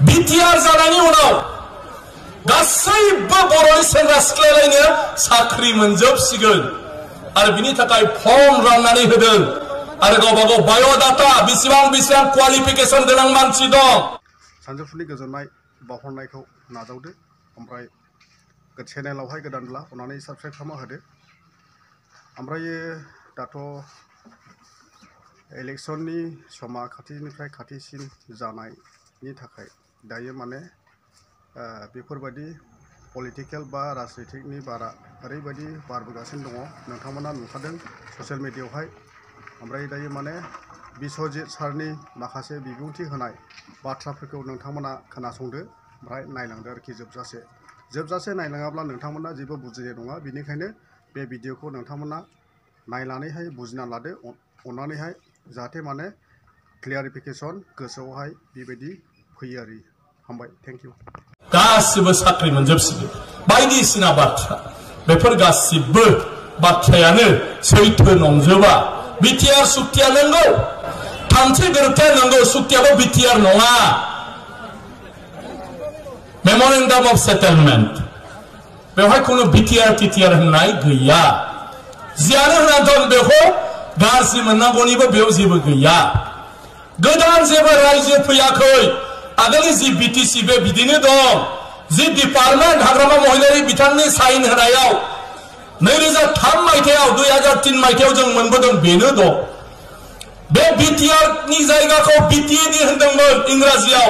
BTR जानायनि उनाव गासैबो बर'नि सेंग्रा सिख्लायालायनो साख्रि मोनजोबसिगोन आरो बिनि थाखाय फर्म राननानै होदों आरो गावबा गाव बाय'डाटा बेसेबां क्वालिफिकेशन गोनां मानसि दं। सानजौफुनि गोजोननाय बावहरनायखौ नाजावदो ओमफ्राय चेनेलावहाय गोदानब्ला अन्नानै साबस्क्राइब खालामना होदो। ओमफ्राय दाथ' इलेक्शननि समा खाथिनिफ्राय खाथिसिन जानायनि थाखाय दायो माने बेफोरबायदि पलिटिकेल बा राजनितिकनि बारा ओरैबायदि बारबोगासिनो दङ नोंथांमोना नुखादों ससियेल मिडियायावहाय। ओमफ्राय दायो माने बिस्वजित सारनि माखासे बिबुंथि होनाय बाथ्राफोरखौ नोंथांमोना खोनासंदो ओमफ्राय नायलांदो आरोखि जोबजासे नायलाङाब्ला नोंथांमोना जेबो बुजिनाय नङा। बेनिखायनो बे भिडिअखौ नोंथांमोना नायनानैहाय बुजिना लादो अन्नानैहाय जाहाथे माने क्लियारिफिकेशन गोसोआवहाय बेबायदि फैयो आरो। हामबाय, थेंक इउ। गासिबो साख्रि मोनजोबसिगोन बायदिसिना बाथ्रा बेफोर गासिबो बाथ्रायानो सैथो नंजोबा। बिटिआर सुक्तिया नंगौ, थामथि गोरोबथाया नंगौ, सुक्तियाबो बिटिआर नङा। मेमोरेन्डाम अफ सेटेलमेन्ट बेवहाय खुनु बिटिआर टिटिआर होननाय गैया। जियानो होना दं बेखौ गाज्रि मोननांगौनिबो बेयाव जेबो गैया। गोदान जेबो रायजो फैयाखै। आगोलनि जि बिटिसि बे बिदिनो दं। जि डिपार्टमेन्ट हाग्रामा महिलारि बिथांनि साइन होनायाव 2003 मायथाइयाव 2003 मायथाइयाव जों मोनबोदों बेनो दं। बे बिटिआरनि जायगाखौ बिटिएडि होनदोंमोन इंराजियाव,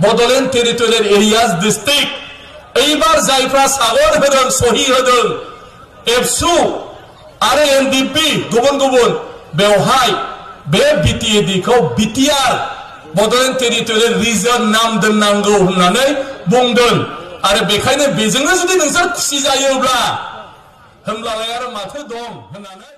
बड'लेण्ड टेरिटरियेल एरियाज डिस्ट्रिक्ट। एबार जायफ्रा सागन होदों सहि होदों एबसु आरो एनडिपि गुबुन गुबुन बेवहाय बे बिटिएडि खौ बिटिआर बड'लेण्ड टेरिटरियेल रिजन नाम दोननांगौ होननानै बुंदों आरो बेखायनो बेजोंनो जुदि नोंसोर खुसि जायोब्ला होमब्लालाय आरो माथो दं होननानै